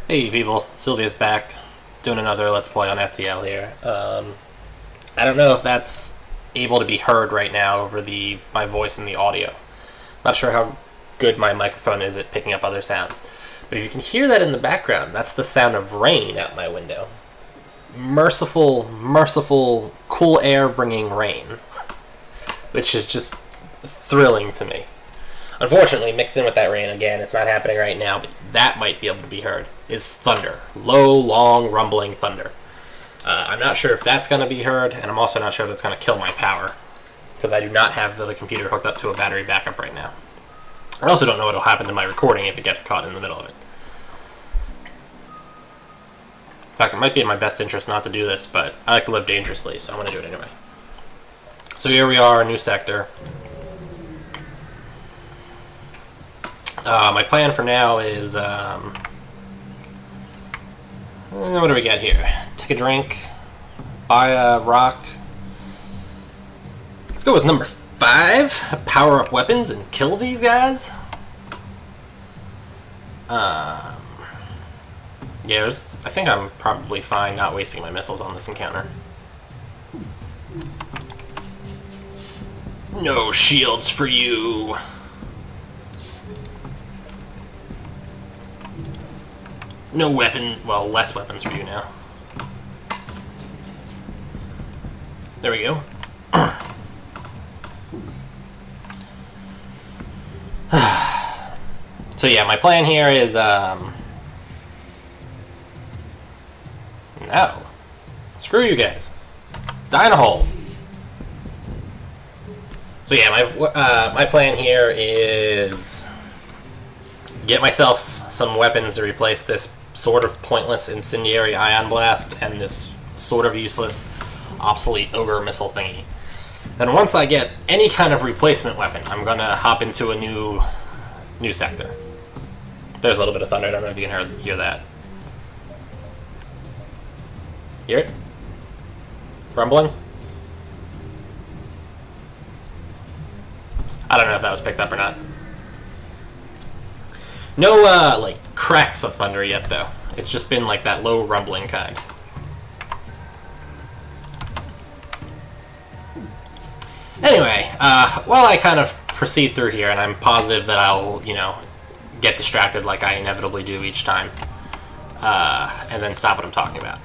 Hey people, Silveus back, doing another Let's Play on FTL here. I don't know if that's able to be heard right now over my voice and the audio. Not sure how good my microphone is at picking up other sounds. But if you can hear that in the background, that's the sound of rain out my window. Merciful, cool air bringing rain. Which is just thrilling to me. Unfortunately, mixed in with that rain again, it's not happening right now, but that might be able to be heard, is thunder. Low, long, rumbling thunder. I'm not sure if that's going to be heard, and I'm also not sure if it's going to kill my power, because I do not have the computer hooked up to a battery backup right now. I also don't know what will happen to my recording if it gets caught in the middle of it. In fact, it might be in my best interest not to do this, but I like to live dangerously, so I'm going to do it anyway. So here we are, a new sector. My plan for now is, what do we got here? Take a drink, buy a rock. Let's go with number 5, power up weapons and kill these guys. Yeah, I think I'm probably fine not wasting my missiles on this encounter. No shields for you. No weapon, well, less weapons for you now. There we go. So yeah, my plan here is, no. Screw you guys. Die in a hole. So yeah, my plan here is get myself some weapons to replace this sort of pointless incendiary ion blast and this sort of useless obsolete ogre missile thingy. Then once I get any kind of replacement weapon, I'm gonna hop into a new sector. There's a little bit of thunder. I don't know if you can hear that. Hear it? Rumbling? I don't know if that was picked up or not. No, like, cracks of thunder yet, though. It's just been, like, that low rumbling kind. Anyway, while I kind of proceed through here, and I'm positive that I'll, get distracted like I inevitably do each time, and then stop what I'm talking about.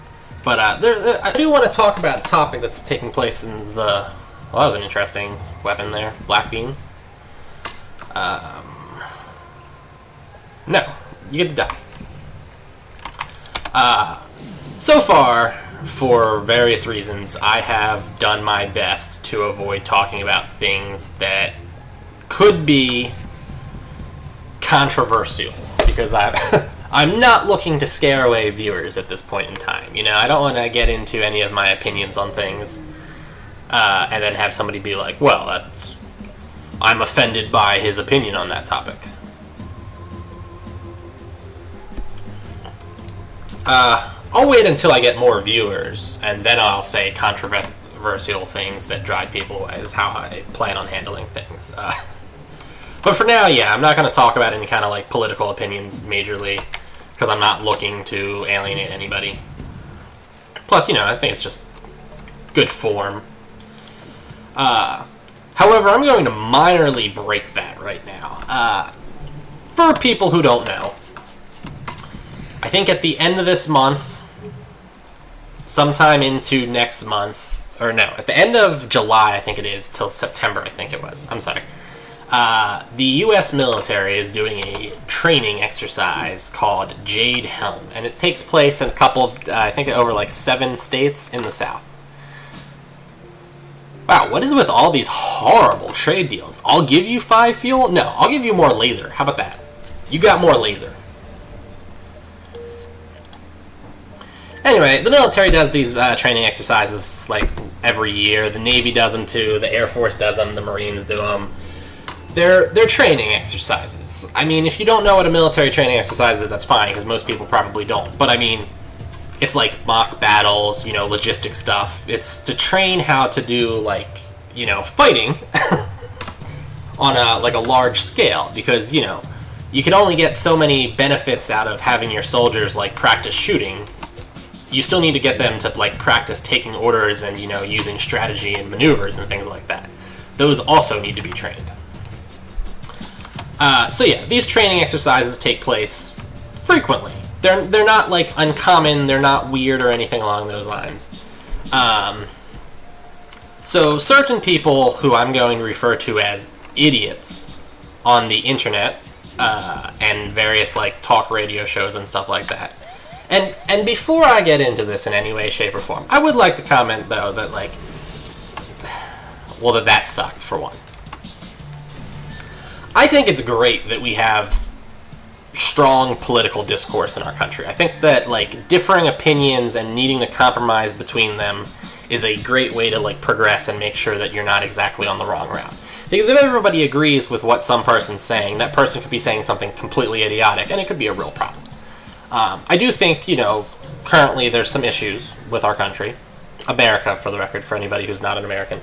But, I do want to talk about a topic that's taking place in the... Well, that was an interesting weapon there. Black beams. No, you get to die. So far, for various reasons, I have done my best to avoid talking about things that could be controversial, because I'm not looking to scare away viewers at this point in time. I don't want to get into any of my opinions on things, and then have somebody be like, well, I'm offended by his opinion on that topic. I'll wait until I get more viewers, and then I'll say controversial things that drive people away, is how I plan on handling things. But for now, yeah, I'm not going to talk about any kind of, like, political opinions majorly, because I'm not looking to alienate anybody. Plus, I think it's just good form. However, I'm going to minorly break that right now. For people who don't know, I think at the end of this month, sometime into next month, or no, at the end of July, I think it is, till September, I think it was. I'm sorry. The U.S. military is doing a training exercise called Jade Helm, and it takes place in a couple, I think over like 7 states in the South. Wow, what is with all these horrible trade deals? I'll give you 5 fuel? No, I'll give you more laser. How about that? You got more laser. Anyway, the military does these training exercises like every year. The Navy does them too. The Air Force does them. The Marines do them. They're training exercises. I mean, if you don't know what a military training exercise is, that's fine, because most people probably don't. But I mean, it's like mock battles, logistic stuff. It's to train how to do, like, fighting on a large scale, because, you can only get so many benefits out of having your soldiers like practice shooting. You still need to get them to like practice taking orders and, you know, using strategy and maneuvers and things like that. Those also need to be trained. So yeah, these training exercises take place frequently. They're not like uncommon, they're not weird or anything along those lines. So certain people who I'm going to refer to as idiots on the internet and various like talk radio shows and stuff like that. And before I get into this in any way, shape, or form, I would like to comment though that like, well, that sucked for one. I think it's great that we have strong political discourse in our country. I think that like differing opinions and needing to compromise between them is a great way to like progress and make sure that you're not exactly on the wrong route. Because if everybody agrees with what some person's saying, that person could be saying something completely idiotic, and it could be a real problem. I do think, you know, currently there's some issues with our country. America, for the record, for anybody who's not an American.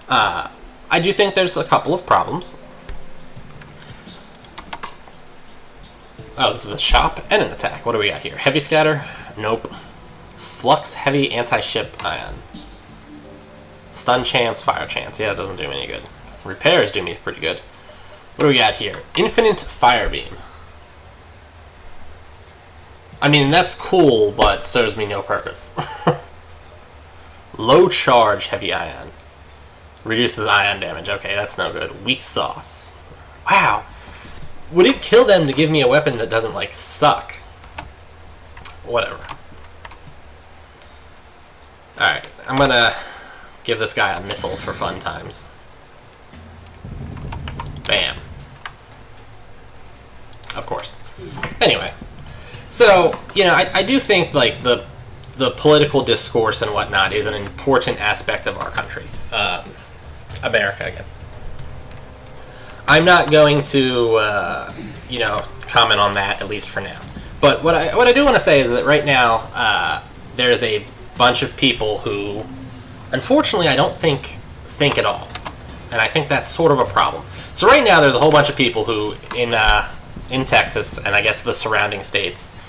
I do think there's a couple of problems. Oh, this is a shop and an attack. What do we got here? Heavy scatter? Nope. Flux heavy anti-ship ion. Stun chance, fire chance. Yeah, that doesn't do me any good. Repairs do me pretty good. What do we got here? Infinite fire beam. I mean, that's cool, but serves me no purpose. Low charge heavy ion. Reduces ion damage. Okay, that's no good. Weak sauce. Wow. Would it kill them to give me a weapon that doesn't, like, suck? Whatever. Alright, I'm gonna give this guy a missile for fun times. Bam. Of course. Anyway. So, you know, I do think, like, the political discourse and whatnot is an important aspect of our country. America, again. I'm not going to, you know, comment on that, at least for now. But what I do want to say is that right now, there's a bunch of people who, unfortunately, I don't think at all. And I think that's sort of a problem. So right now, there's a whole bunch of people who, in Texas, and I guess the surrounding states,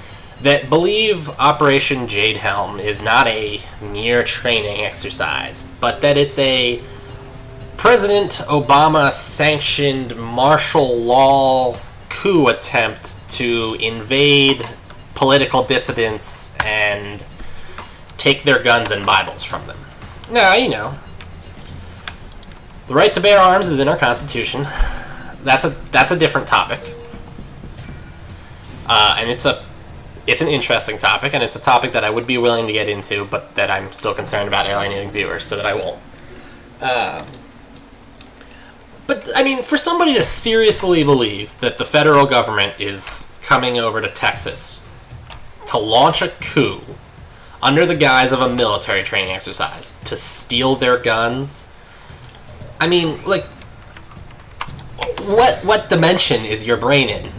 that believe Operation Jade Helm is not a mere training exercise, but that it's a President Obama-sanctioned martial law coup attempt to invade political dissidents and take their guns and Bibles from them. Now, you know, the right to bear arms is in our Constitution. That's a different topic, and it's an interesting topic, and it's a topic that I would be willing to get into, but that I'm still concerned about alienating viewers, so that I won't. But, I mean, for somebody to seriously believe that the federal government is coming over to Texas to launch a coup under the guise of a military training exercise to steal their guns, I mean, like, what dimension is your brain in?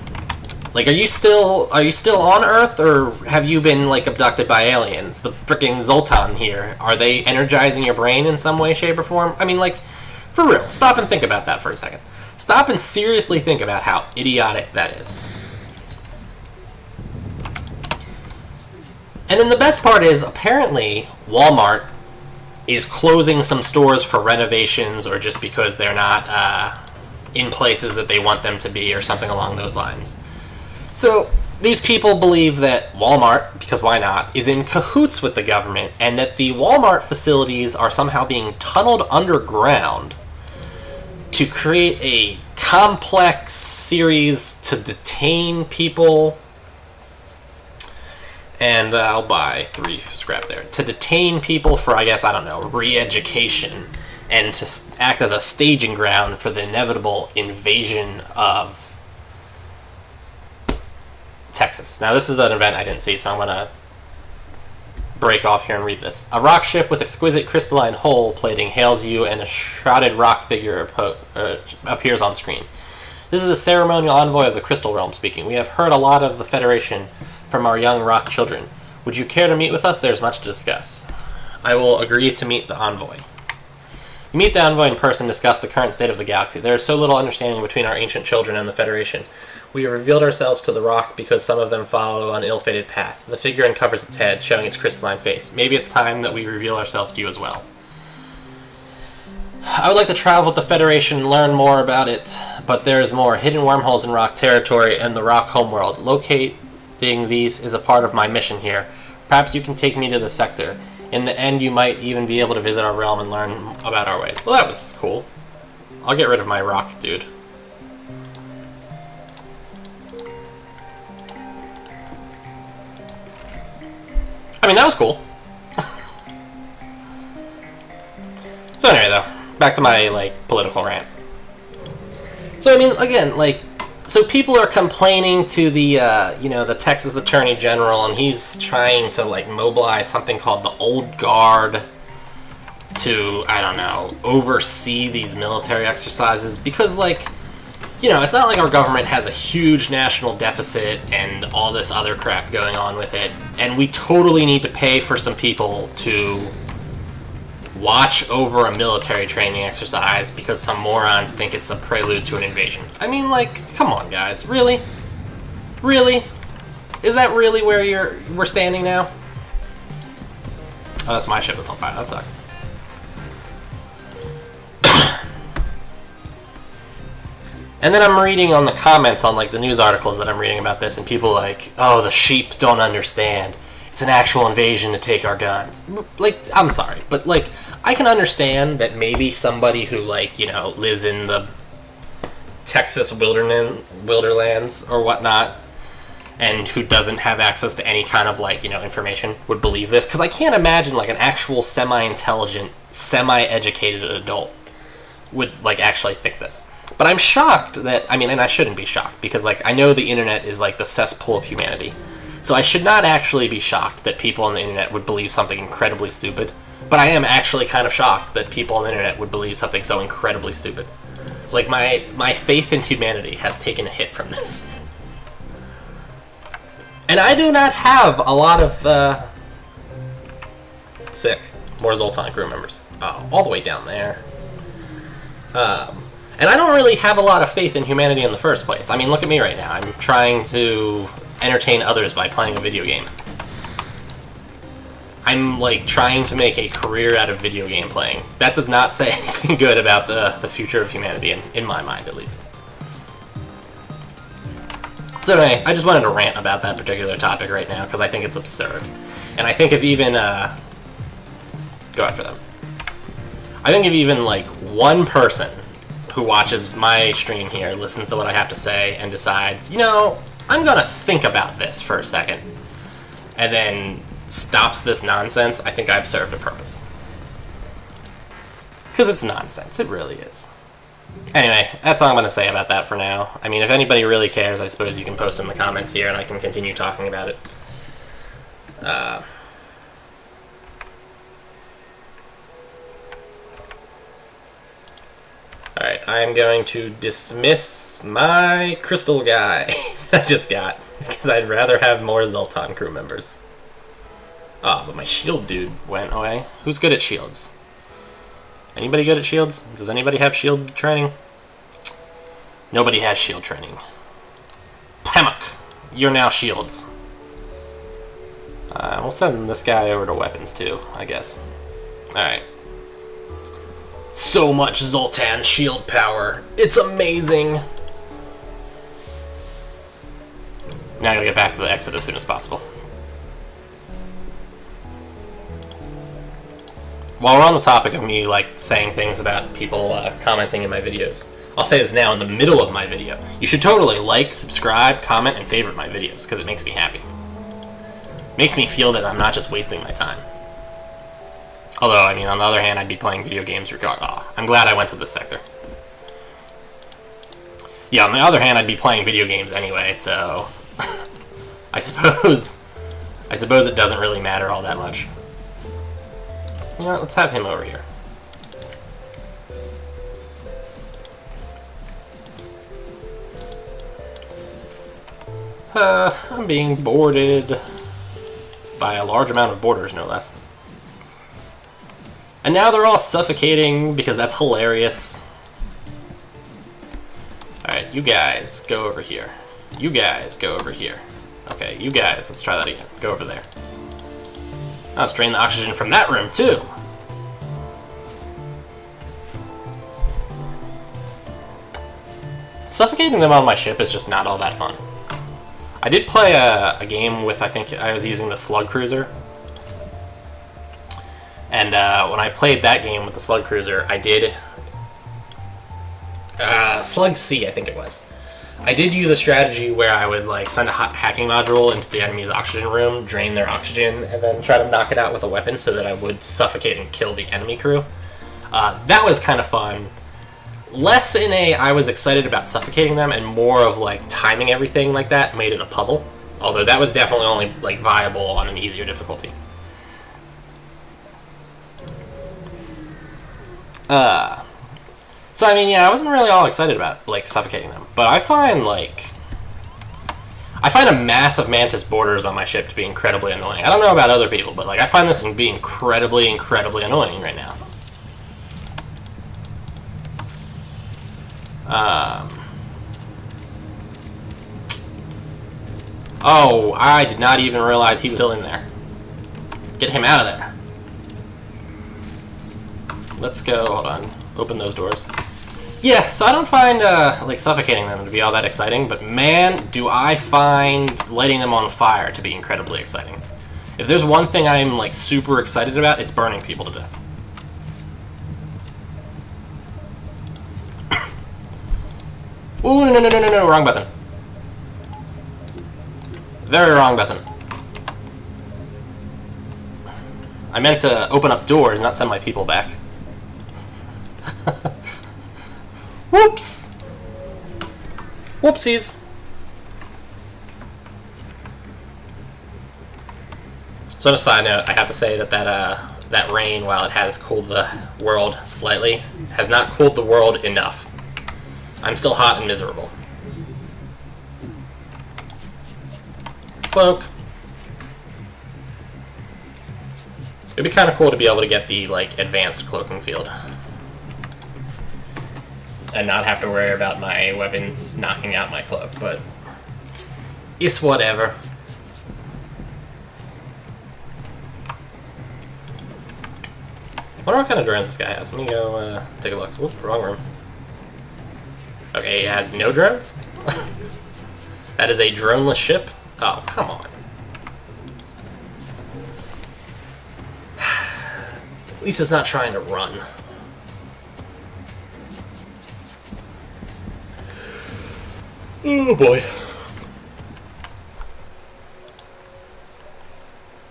Like, are you still on Earth, or have you been, like, abducted by aliens? The freaking Zoltan here, are they energizing your brain in some way, shape, or form? I mean, like, for real, stop and think about that for a second. Stop and seriously think about how idiotic that is. And then the best part is, apparently, Walmart is closing some stores for renovations or just because they're not in places that they want them to be or something along those lines. So these people believe that Walmart, because why not, is in cahoots with the government, and that the Walmart facilities are somehow being tunneled underground to create a complex series to detain people. And I'll buy 3 scrap there. To detain people for, I guess, I don't know, re-education, and to act as a staging ground for the inevitable invasion of Texas. Now, this is an event I didn't see, so I'm going to break off here and read this. A rock ship with exquisite crystalline hull plating hails you, and a shrouded rock figure appears on screen. This is a ceremonial envoy of the Crystal Realm speaking. We have heard a lot of the Federation from our young rock children. Would you care to meet with us? There's much to discuss. I will agree to meet the envoy. You meet the envoy in person, discuss the current state of the galaxy. There is so little understanding between our ancient children and the Federation. We have revealed ourselves to the rock because some of them follow an ill-fated path. The figure uncovers its head, showing its crystalline face. Maybe it's time that we reveal ourselves to you as well. I would like to travel with the Federation and learn more about it, but there is more. Hidden wormholes in rock territory and the rock homeworld. Locating these is a part of my mission here. Perhaps you can take me to the sector. In the end, you might even be able to visit our realm and learn about our ways. Well, that was cool. I'll get rid of my rock dude. I mean, that was cool. So anyway, though, back to my, like, political rant. So, I mean, again, like, so people are complaining to the, you know, the Texas Attorney General, and he's trying to, like, mobilize something called the Old Guard to, I don't know, oversee these military exercises, because, like, you know, it's not like our government has a huge national deficit and all this other crap going on with it, and we totally need to pay for some people to watch over a military training exercise because some morons think it's a prelude to an invasion. I mean, like, come on, guys. Really? Really? Is that really where we're standing now? Oh, that's my ship that's on fire. That sucks. And then I'm reading on the comments on, like, the news articles that I'm reading about this, and people like, oh, the sheep don't understand. It's an actual invasion to take our guns. Like, I'm sorry, but, like, I can understand that maybe somebody who, like, you know, lives in the Texas wilderlands or whatnot, and who doesn't have access to any kind of, like, you know, information would believe this, because I can't imagine, like, an actual semi-intelligent, semi-educated adult would, like, actually think this. But I'm shocked that, I mean, and I shouldn't be shocked, because, like, I know the internet is, like, the cesspool of humanity. So I should not actually be shocked that people on the internet would believe something incredibly stupid. But I am actually kind of shocked that people on the internet would believe something so incredibly stupid. Like, my faith in humanity has taken a hit from this. And I do not have a lot of, sick. More Zoltan crew members. Oh, all the way down there. And I don't really have a lot of faith in humanity in the first place. I mean, look at me right now. I'm trying to entertain others by playing a video game. I'm, like, trying to make a career out of video game playing. That does not say anything good about the future of humanity, in my mind, at least. So anyway, I just wanted to rant about that particular topic right now, because I think it's absurd. And I think if even, go after them. I think if even, like, one person who watches my stream here listens to what I have to say and decides, you know, I'm gonna think about this for a second, and then stops this nonsense, I think I've served a purpose. Because it's nonsense. It really is. Anyway, that's all I'm going to say about that for now. I mean, if anybody really cares, I suppose you can post in the comments here and I can continue talking about it. Alright, I'm going to dismiss my crystal guy that I just got, because I'd rather have more Zoltan crew members. Ah, but my shield dude went away. Who's good at shields? Anybody good at shields? Does anybody have shield training? Nobody has shield training. Pamuk, you're now shields. We'll send this guy over to weapons too, I guess. Alright. So much Zoltan shield power. It's amazing. Now I gotta get back to the exit as soon as possible. While we're on the topic of me, like, saying things about people commenting in my videos, I'll say this now in the middle of my video. You should totally like, subscribe, comment, and favorite my videos, because it makes me happy. It makes me feel that I'm not just wasting my time. Although, I mean, on the other hand, I'd be playing video games regardless. Oh, I'm glad I went to this sector. Yeah, on the other hand, I'd be playing video games anyway, so I suppose it doesn't really matter all that much. You know what, let's have him over here. I'm being boarded by a large amount of boarders, no less. And now they're all suffocating because that's hilarious. Alright, you guys, go over here. You guys, go over here. Okay, you guys, let's try that again. Go over there. Oh, let's drain the oxygen from that room, too. Suffocating them on my ship is just not all that fun. I did play a game with, I think I was using the Slug Cruiser. And when I played that game with the Slug Cruiser, I did... Slug-C, I think it was. I did use a strategy where I would like send a hacking module into the enemy's oxygen room, drain their oxygen, and then try to knock it out with a weapon so that I would suffocate and kill the enemy crew. That was kind of fun. Less in a I was excited about suffocating them, and more of like timing everything like that made it a puzzle. Although that was definitely only like viable on an easier difficulty. So I mean, yeah, I wasn't really all excited about like suffocating them, but I find a massive mantis borders on my ship to be incredibly annoying. I don't know about other people, but like I find this to be incredibly annoying right now. Oh, I did not even realize he's still in there. Get him out of there. Let's go, hold on, open those doors. Yeah, so I don't find like suffocating them to be all that exciting, but man, do I find lighting them on fire to be incredibly exciting. If there's one thing I'm like super excited about, it's burning people to death. Ooh, no, wrong button. Very wrong button. I meant to open up doors, not send my people back. Whoops! Whoopsies! So on a side note, I have to say that that rain, while it has cooled the world slightly, has not cooled the world enough. I'm still hot and miserable. Cloak. It'd be kind of cool to be able to get the like advanced cloaking field. And not have to worry about my weapons knocking out my cloak, but it's whatever. I wonder what kind of drones this guy has. Let me go take a look. Oop, wrong room. Okay, he has no drones? That is a droneless ship? Oh, come on. At least it's not trying to run. Oh boy.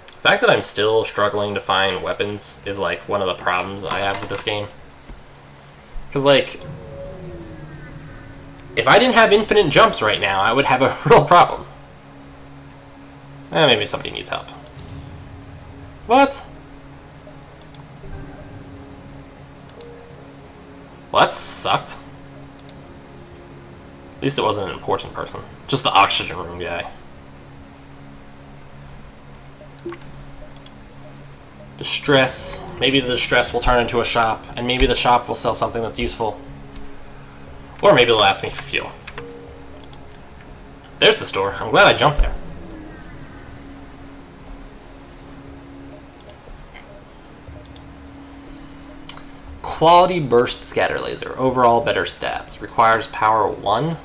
The fact that I'm still struggling to find weapons is like one of the problems I have with this game. Because like, if I didn't have infinite jumps right now, I would have a real problem. Maybe somebody needs help. What? Well, that sucked. At least it wasn't an important person. Just the oxygen room guy. Distress. Maybe the distress will turn into a shop, and maybe the shop will sell something that's useful. Or maybe they'll ask me for fuel. There's the store. I'm glad I jumped there. Quality burst scatter laser. Overall better stats. Requires power 1.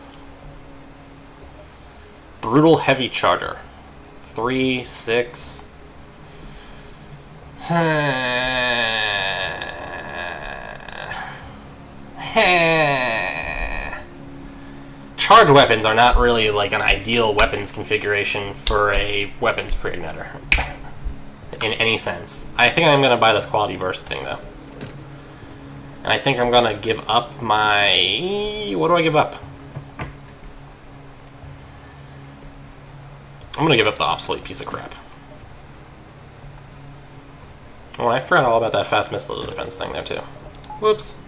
Brutal heavy charger. 3, 6. Charge weapons are not really like an ideal weapons configuration for a weapons pre-igniter. In any sense. I think I'm going to buy this quality burst thing though. And I think I'm going to give up my... What do I give up? I'm going to give up the obsolete piece of crap. Oh, I forgot all about that fast missile defense thing there too. Whoops.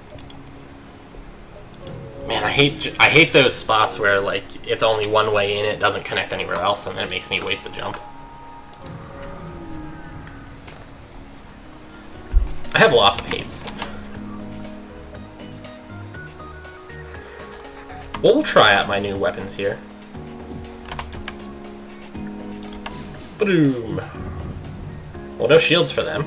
Man, I hate those spots where like it's only one way in, it doesn't connect anywhere else, and then it makes me waste the jump. have lots of hates. We'll try out my new weapons here. Boom. Well, no shields for them.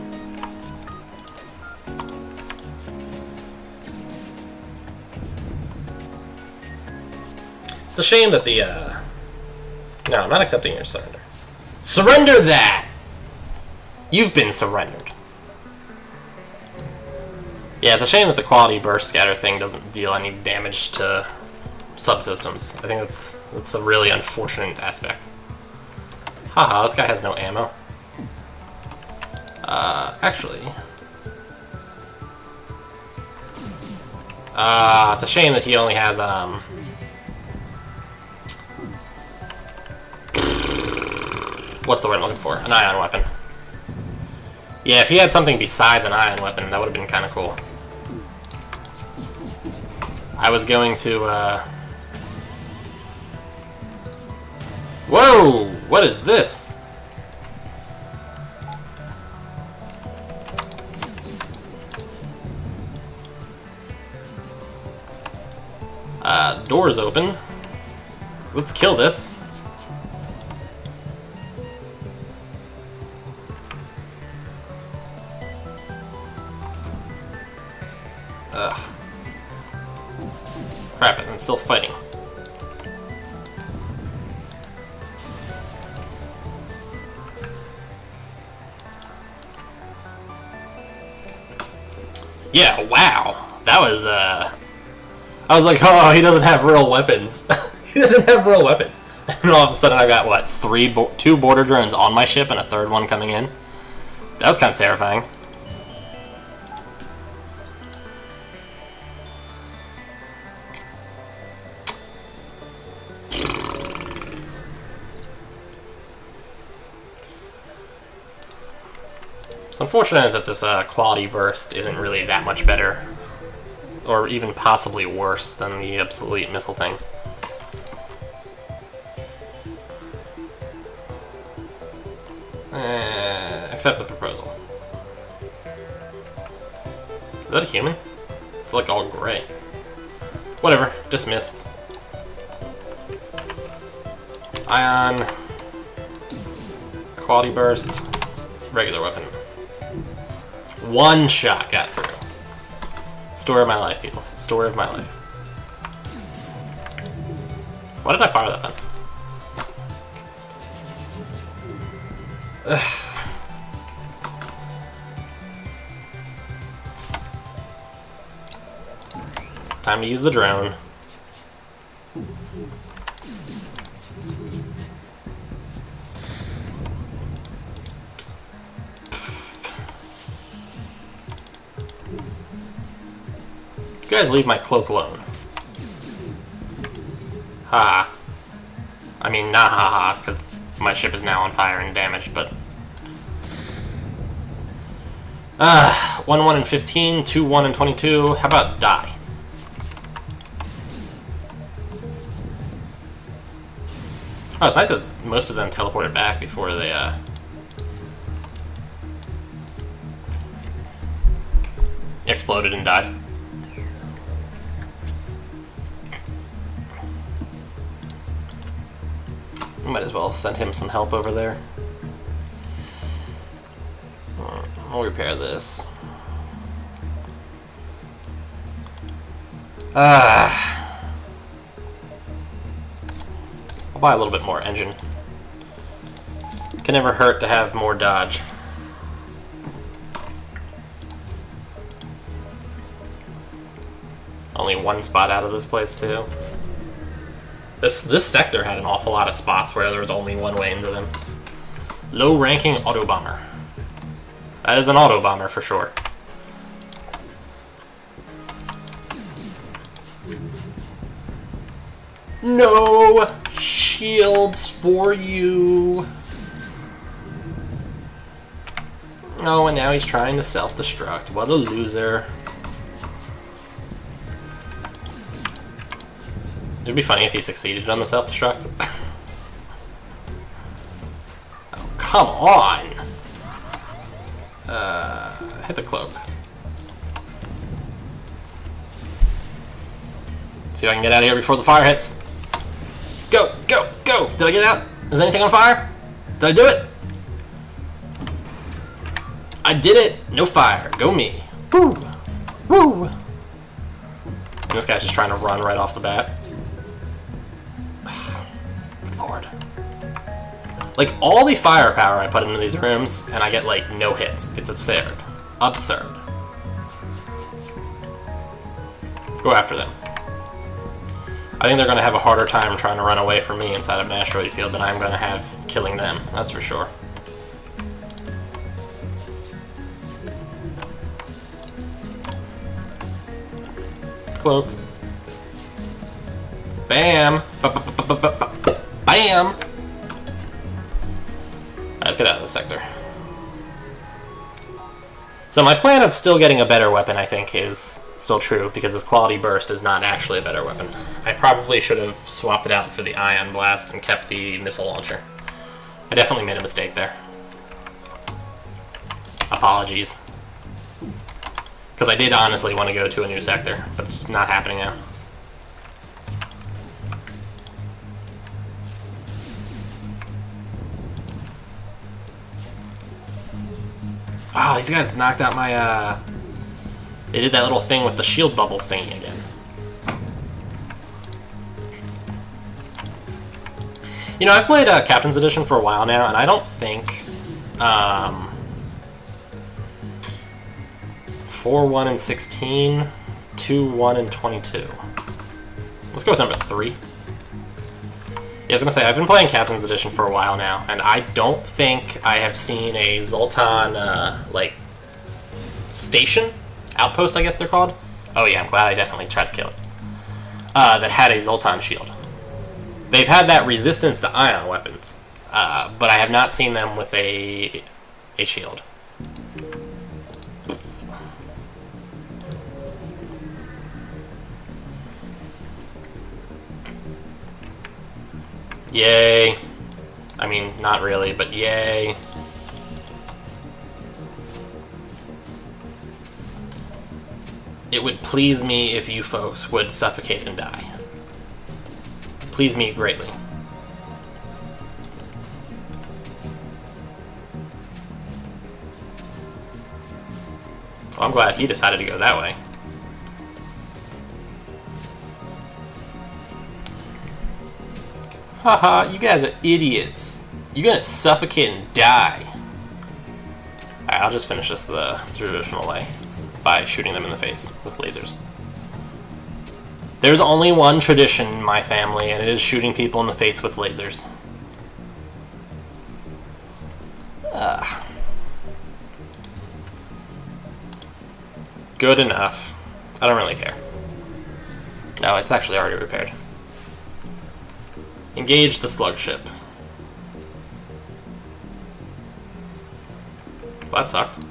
It's a shame that the, No, I'm not accepting your surrender. Surrender that! You've been surrendered. Yeah, it's a shame that the quality burst scatter thing doesn't deal any damage to subsystems. I think that's a really unfortunate aspect. Haha, this guy has no ammo. Actually... it's a shame that he only has, what's the word I'm looking for? An ion weapon. Yeah, if he had something besides an ion weapon, that would have been kind of cool. I was going to, Whoa! What is this? Doors open. Let's kill this. Ugh. Crap it, I'm still fighting. Yeah, wow. That was, I was like, oh, he doesn't have real weapons. He doesn't have real weapons. And all of a sudden I got, what, two border drones on my ship and a third one coming in? That was kind of terrifying. It's unfortunate that this quality burst isn't really that much better, or even possibly worse than the obsolete missile thing. Accept the proposal. Is that a human? It's like all gray. Whatever, dismissed. Ion, quality burst, regular weapon. One shot got through. Story of my life, people. Story of my life. Why did I fire that then? Ugh. Time to use the drone. You guys leave my cloak alone. Ha. I mean, not ha-ha, because my ship is now on fire and damaged, but... 1-1 and 15, 2-1 and 22. How about die? Oh, it's nice that most of them teleported back before they, exploded and died. Might as well send him some help over there. I'll repair this. I'll buy a little bit more engine. Can never hurt to have more dodge. Only one spot out of this place too. This sector had an awful lot of spots where there was only one way into them. Low-ranking auto-bomber. That is an auto-bomber for sure. No shields for you. Oh, and now he's trying to self-destruct. What a loser. It'd be funny if he succeeded on the self-destruct. Oh, come on! Hit the cloak. See if I can get out of here before the fire hits. Go, go, go! Did I get out? Is anything on fire? Did I do it? I did it! No fire. Go me. Woo! Woo! And this guy's just trying to run right off the bat. Lord. Like, all the firepower I put into these rooms, and I get, like, no hits. It's absurd. Absurd. Go after them. I think they're going to have a harder time trying to run away from me inside of an asteroid field than I'm going to have killing them. That's for sure. Cloak. Bam! Bam! Alright, let's get out of this sector. So my plan of still getting a better weapon, I think, is still true, because this quality burst is not actually a better weapon. I probably should have swapped it out for the ion blast and kept the missile launcher. I definitely made a mistake there. Apologies. Because I did honestly want to go to a new sector, but it's not happening now. Oh, these guys knocked out my, They did that little thing with the shield bubble thingy again. You know, I've played Captain's Edition for a while now, and I don't think, 4-1 and 16, 2-1 and 22. Let's go with number 3. Yeah, I was gonna say, I've been playing Captain's Edition for a while now, and I don't think I have seen a Zoltan, like, station? Outpost, I guess they're called? Oh yeah, I'm glad I definitely tried to kill it. That had a Zoltan shield. They've had that resistance to ion weapons, but I have not seen them with a shield. Yay. I mean, not really, but yay. It would please me if you folks would suffocate and die. Please me greatly. Well, I'm glad he decided to go that way. Haha, you guys are idiots. You're gonna suffocate and die. Alright, I'll just finish this the traditional way by shooting them in the face with lasers. There's only one tradition in my family, and it is shooting people in the face with lasers. Good enough. I don't really care. No, it's actually already repaired. Engage the slug ship. Well, that sucked.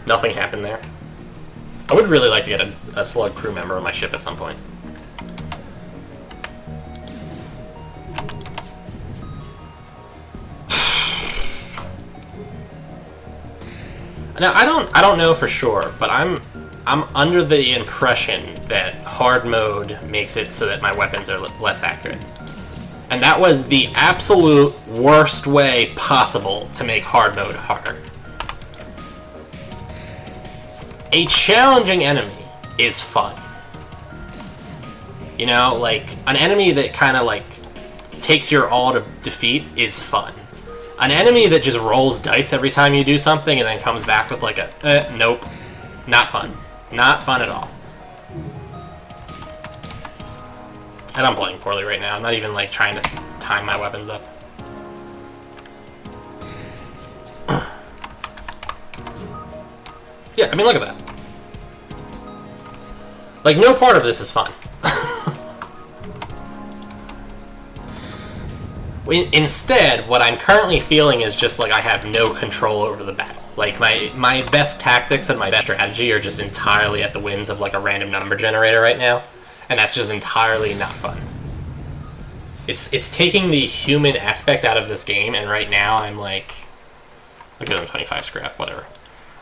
Nothing happened there. I would really like to get a slug crew member on my ship at some point. Now I don't know for sure, but I'm under the impression that hard mode makes it so that my weapons are less accurate. And that was the absolute worst way possible to make hard mode harder. A challenging enemy is fun. You know, like, an enemy that kind of, like, takes your all to defeat is fun. An enemy that just rolls dice every time you do something and then comes back with, like, a, nope, not fun. Not fun at all. And I'm playing poorly right now. I'm not even, like, trying to time my weapons up. Yeah, I mean, look at that. Like, no part of this is fun. Instead, what I'm currently feeling is just like I have no control over the battle. Like, my best tactics and my best strategy are just entirely at the whims of, like, a random number generator right now. And that's just entirely not fun. It's taking the human aspect out of this game, and right now I'm like... I'll give them 25 scrap, whatever.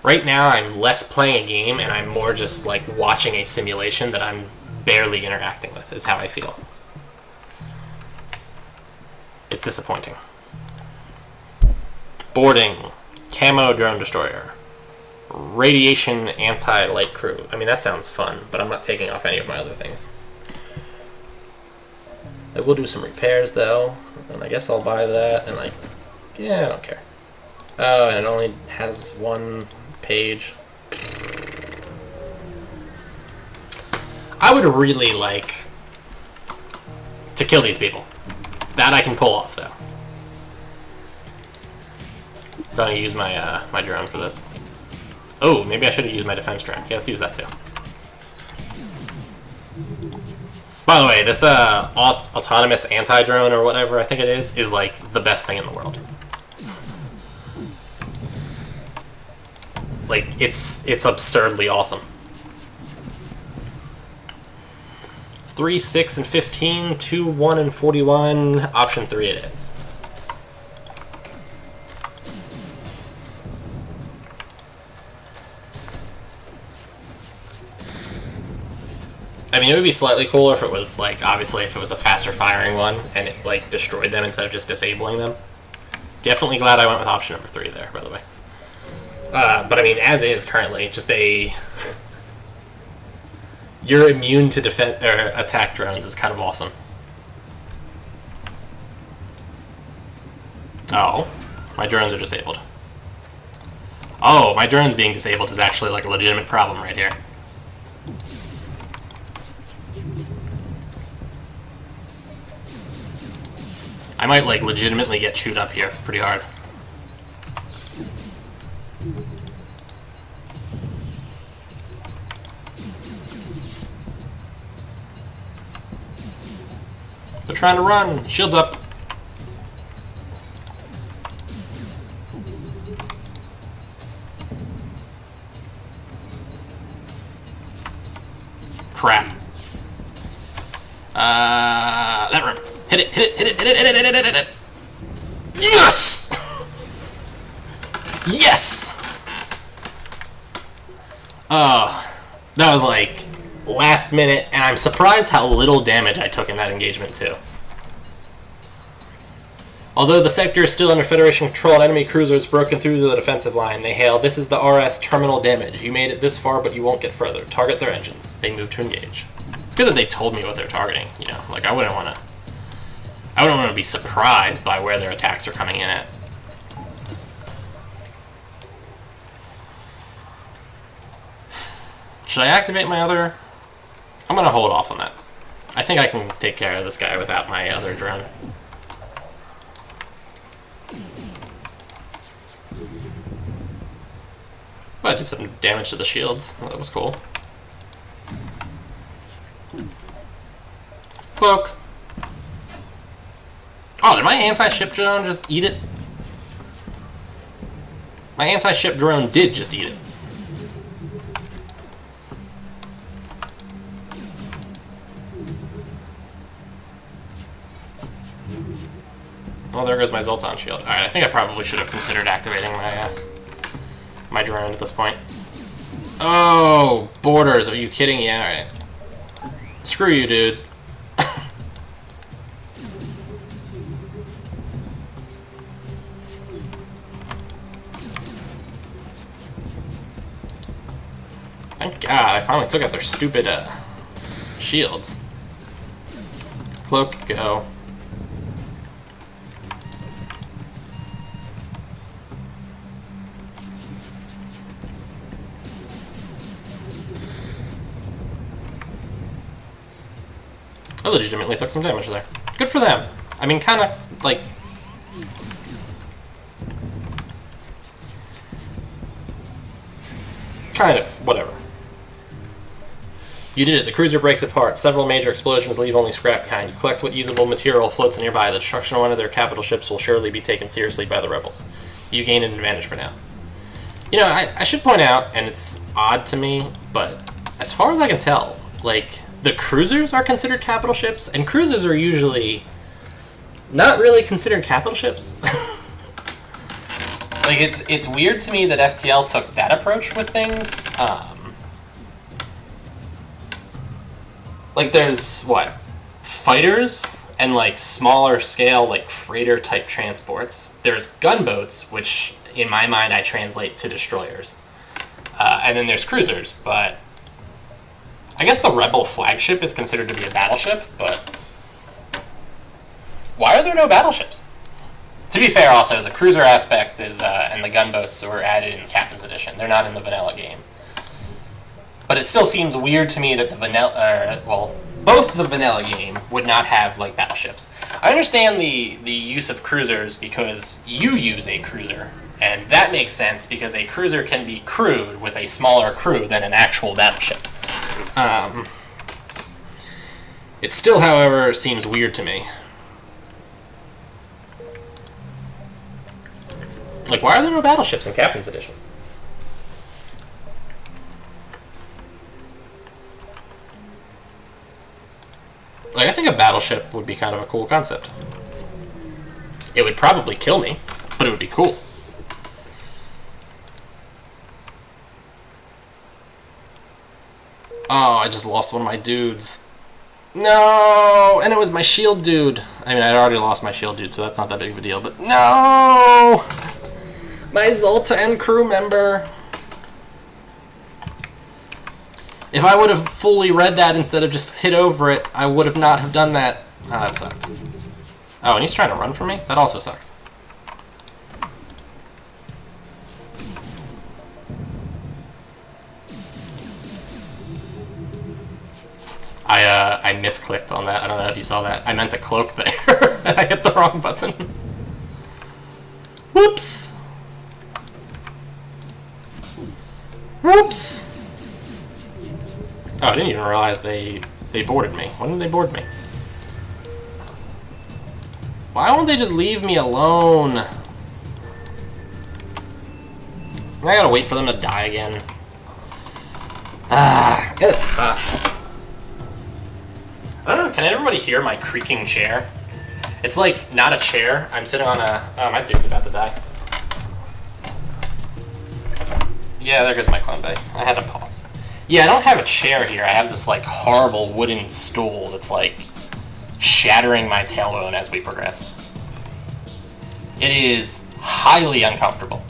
Right now, I'm less playing a game, and I'm more just like watching a simulation that I'm barely interacting with, is how I feel. It's disappointing. Boarding. Camo drone destroyer. Radiation anti-light crew. I mean, that sounds fun, but I'm not taking off any of my other things. I will do some repairs, though, and I guess I'll buy that, and yeah, I don't care. Oh, and it only has one page. I would really like to kill these people. That I can pull off, though. I'm gonna use my my drone for this. Oh, maybe I should have used my defense drone. Yeah, let's use that too. By the way, this autonomous anti-drone or whatever I think it is like the best thing in the world. Like, it's absurdly awesome. 3, 6, and 15, 2, 1, and 41. Option 3 it is. I mean, it would be slightly cooler if it was, like, obviously if it was a faster firing one and it, like, destroyed them instead of just disabling them. Definitely glad I went with option number 3 there, by the way. But I mean, as is currently, just a... You're immune to defend or attack drones is kind of awesome. Oh, my drones are disabled. Oh, my drones being disabled is actually like a legitimate problem right here. I might like legitimately get chewed up here pretty hard. They're trying to run. Shields up. Crap. That room. Hit it, hit it, hit it, hit it, hit it, hit it, hit it. Yes! Yes! Oh, that was like last minute, and I'm surprised how little damage I took in that engagement too. Although the sector is still under Federation control and enemy cruisers broken through the defensive line, they hail, "This is the RS terminal damage. You made it this far, but you won't get further. Target their engines." They move to engage. It's good that they told me what they're targeting, you know, like I wouldn't want to be surprised by where their attacks are coming in at. Should I activate my other? I'm going to hold off on that. I think I can take care of this guy without my other drone. Oh, I did some damage to the shields. That was cool. Cloak. Oh, did my anti-ship drone just eat it? My anti-ship drone did just eat it. Well, there goes my Zoltan shield. Alright, I think I probably should have considered activating my my drone at this point. Oh, borders. Are you kidding? Yeah, alright. Screw you, dude. Thank God, I finally took out their stupid shields. Cloak, go. I legitimately took some damage there. Good for them. I mean, kind of, like... Kind of, whatever. You did it. The cruiser breaks apart. Several major explosions leave only scrap behind. You collect what usable material floats nearby. The destruction of one of their capital ships will surely be taken seriously by the rebels. You gain an advantage for now. You know, I should point out, and it's odd to me, but as far as I can tell, like... The cruisers are considered capital ships, and cruisers are usually not really considered capital ships. Like, it's weird to me that FTL took that approach with things. Like, there's, what, fighters and, like, smaller scale, like, freighter type transports. There's gunboats, which, in my mind, I translate to destroyers. And then there's cruisers, but I guess the Rebel flagship is considered to be a battleship, but why are there no battleships? To be fair, also, the cruiser aspect is, and the gunboats were added in Captain's Edition. They're not in the vanilla game. But it still seems weird to me that the vanilla, both the vanilla game would not have, like, battleships. I understand the use of cruisers because you use a cruiser, and that makes sense because a cruiser can be crewed with a smaller crew than an actual battleship. It still, however, seems weird to me. Like, why are there no battleships in Captain's Edition? Like, I think a battleship would be kind of a cool concept. It would probably kill me, but it would be cool. Oh, I just lost one of my dudes. No! And it was my shield dude. I mean, I already lost my shield dude, so that's not that big of a deal, but no! My Zoltan crew member. If I would have fully read that instead of just hit over it, I would have not have done that. Oh, that sucked. Oh, and he's trying to run for me? That also sucks. I misclicked on that. I don't know if you saw that. I meant to cloak there, and I hit the wrong button. Whoops! Whoops! Oh, I didn't even realize they boarded me. When did they board me? Why won't they just leave me alone? I gotta wait for them to die again. Ah, and it's hot. I don't know, can everybody hear my creaking chair? It's like, not a chair. I'm sitting on a... Oh, my dude's about to die. Yeah, there goes my clone bay. I had to pause. Yeah, I don't have a chair here. I have this, like, horrible wooden stool that's, like, shattering my tailbone as we progress. It is highly uncomfortable.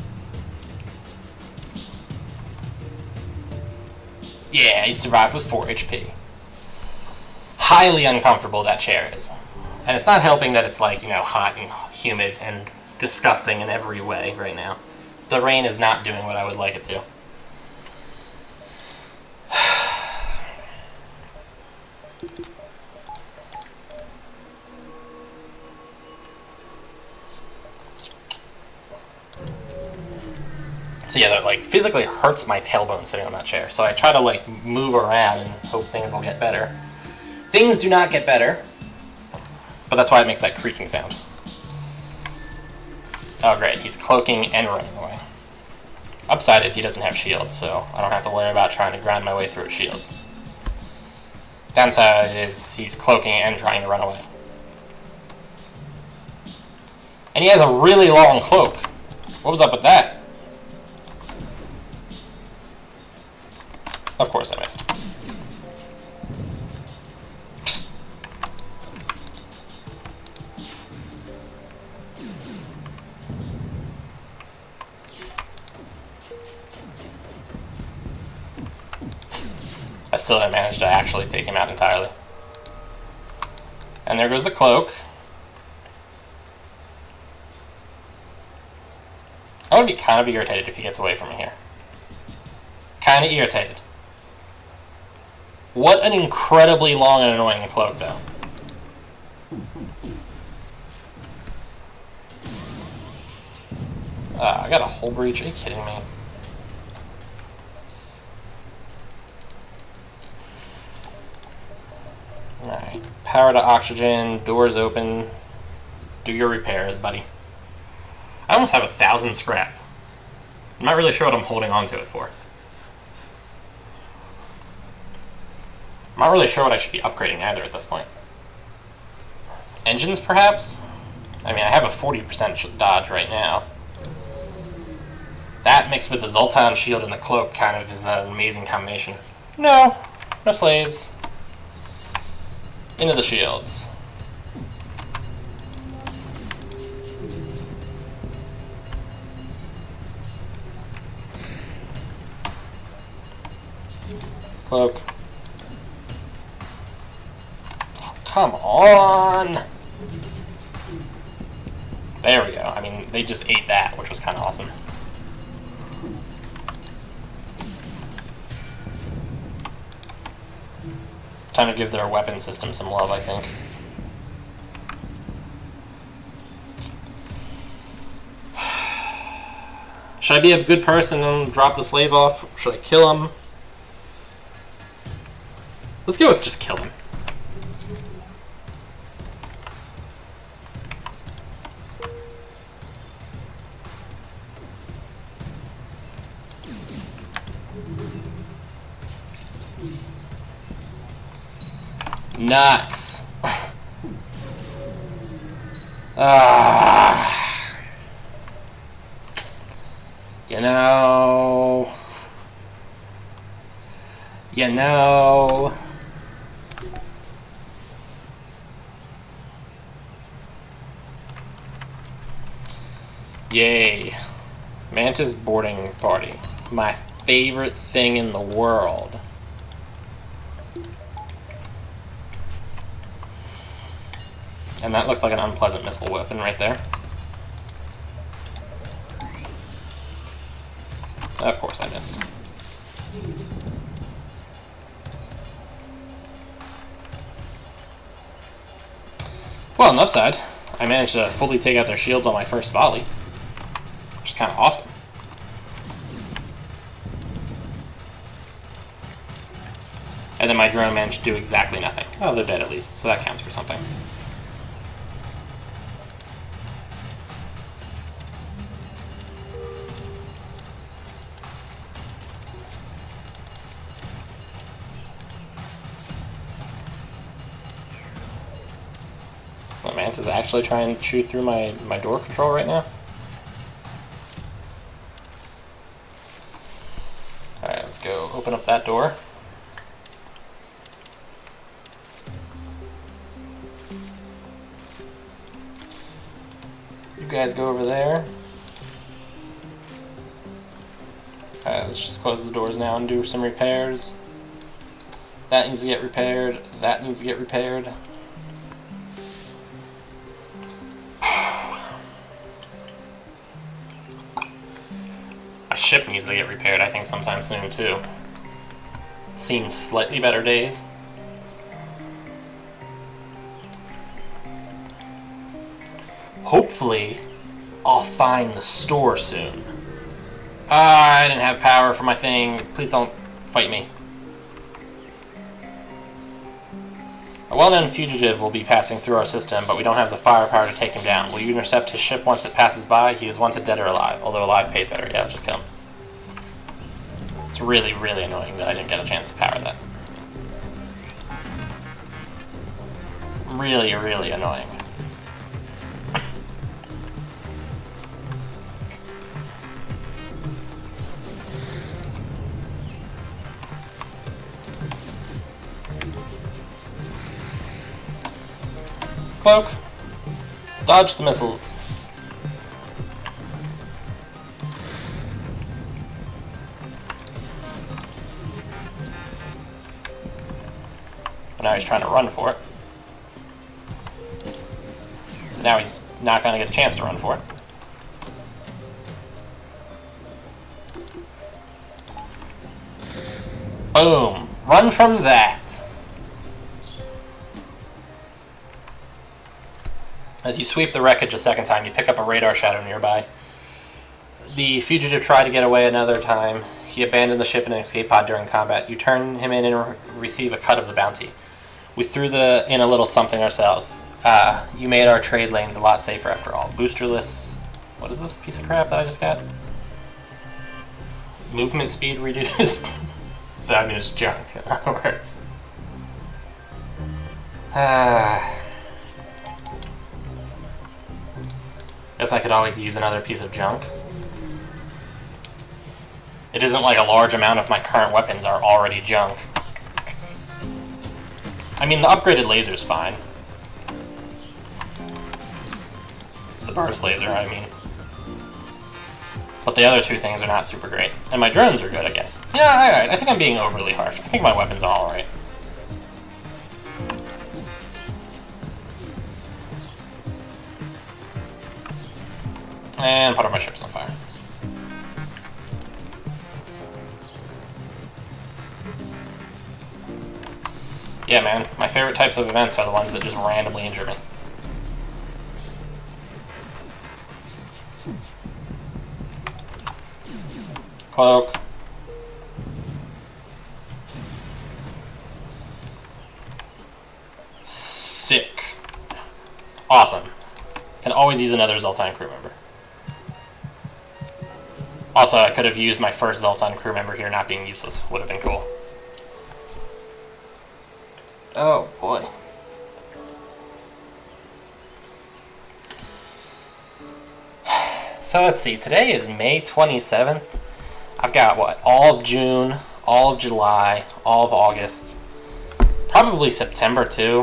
Yeah, he survived with 4 HP. Highly uncomfortable that chair is. And it's not helping that it's, like, you know, hot and humid and disgusting in every way right now. The rain is not doing what I would like it to. So yeah, that, like, physically hurts my tailbone sitting on that chair. So I try to, like, move around and hope things will get better. Things do not get better, but that's why it makes that creaking sound. Oh great, he's cloaking and running away. Upside is he doesn't have shields, so I don't have to worry about trying to grind my way through his shields. Downside is he's cloaking and trying to run away. And he has a really long cloak. What was up with that? Of course I missed. I still didn't manage to actually take him out entirely. And there goes the cloak. I would be kind of irritated if he gets away from me here. Kind of irritated. What an incredibly long and annoying cloak, though. I got a hull breach. Are you kidding me? Alright. Power to oxygen. Doors open. Do your repairs, buddy. I almost have 1,000 scrap. I'm not really sure what I'm holding on to it for. I'm not really sure what I should be upgrading either at this point. Engines, perhaps? I mean, I have a 40% dodge right now. That mixed with the Zoltan shield and the cloak kind of is an amazing combination. No. No slaves. Into the shields. Cloak. Oh, come on! There we go. I mean, they just ate that, which was kind of awesome. Time to give their weapon system some love, I think. Should I be a good person and drop the slave off? Should I kill him? Let's go with just kill him. Nuts. You know. You know. Yay. Mantis boarding party. My favorite thing in the world. And that looks like an unpleasant missile weapon right there. Of course I missed. Well, on the upside, I managed to fully take out their shields on my first volley, which is kind of awesome. And then my drone managed to do exactly nothing. Oh, they're dead at least, so that counts for something. The Mantis is actually trying to shoot through my door control right now. Alright, let's go open up that door. You guys go over there. Alright, let's just close the doors now and do some repairs. That needs to get repaired. That needs to get repaired. My ship needs to get repaired, I think, sometime soon, too. It's seen slightly better days. Hopefully, I'll find the store soon. I didn't have power for my thing. Please don't fight me. A well-known fugitive will be passing through our system, but we don't have the firepower to take him down. Will you intercept his ship once it passes by? He is wanted dead or alive, although alive pays better. Yeah, let's just kill him. It's really, really annoying that I didn't get a chance to power that. Really, really annoying. Cloak. Dodge the missiles. But now he's trying to run for it. Now he's not going to get a chance to run for it. Boom. Run from that. As you sweep the wreckage a second time, you pick up a radar shadow nearby. The fugitive tried to get away another time. He abandoned the ship in an escape pod during combat. You turn him in and receive a cut of the bounty. We threw in a little something ourselves. You made our trade lanes a lot safer after all. Boosterless... What is this piece of crap that I just got? Movement speed reduced. So I mean, it's junk, in other words. Guess I could always use another piece of junk. It isn't like a large amount of my current weapons are already junk. I mean, the upgraded laser's fine. The burst laser, I mean. But the other two things are not super great. And my drones are good, I guess. Yeah, alright. I think I'm being overly harsh. I think my weapons are alright. And put all my ships on fire. Yeah, man. My favorite types of events are the ones that just randomly injure me. Cloak. Sick. Awesome. Can always use another Zoltan crew member. Also, I could have used my first Zoltan crew member here not being useless. Would have been cool. Oh, boy. So let's see. Today is May 27th. I've got, what, all of June, all of July, all of August. Probably September, too.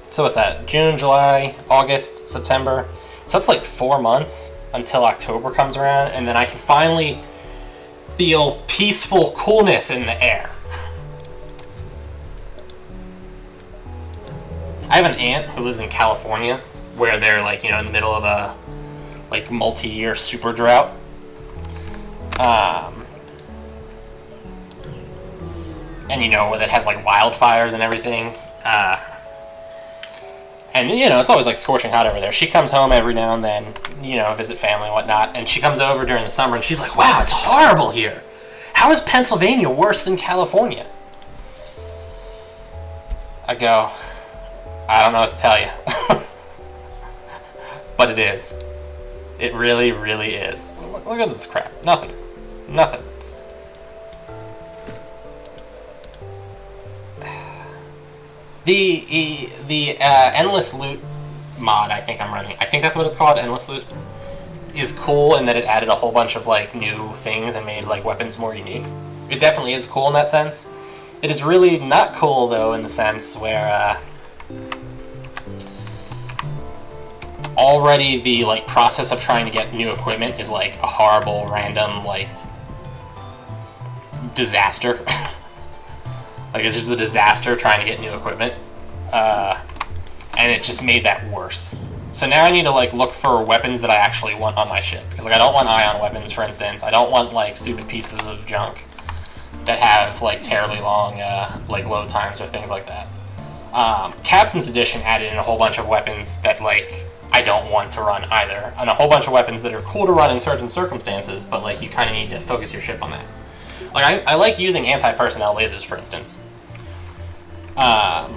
So what's that? June, July, August, September. So that's like 4 months until October comes around, and then I can finally feel peaceful coolness in the air. I have an aunt who lives in California, where they're like, you know, in the middle of a like multi-year super drought. And you know, that has like wildfires and everything. And you know, it's always like scorching hot over there. She comes home every now and then, you know, visit family and whatnot, and she comes over during the summer and she's like, wow, it's horrible here. How is Pennsylvania worse than California? I go, I don't know what to tell you. But it is. It really, really is. Look at this crap. Nothing. Nothing. The endless loot mod I think I'm running, I think that's what it's called, endless loot, is cool in that it added a whole bunch of like new things and made like weapons more unique. It definitely is cool in that sense. It is really not cool though in the sense where already the like process of trying to get new equipment is like a horrible random like disaster. Like it's just a disaster trying to get new equipment, and it just made that worse. So now I need to like look for weapons that I actually want on my ship, because like I don't want ion weapons, for instance. I don't want like stupid pieces of junk that have like terribly long like load times or things like that. Captain's Edition added in a whole bunch of weapons that like I don't want to run either, and a whole bunch of weapons that are cool to run in certain circumstances, but like you kind of need to focus your ship on that. Like I like using anti-personnel lasers, for instance. I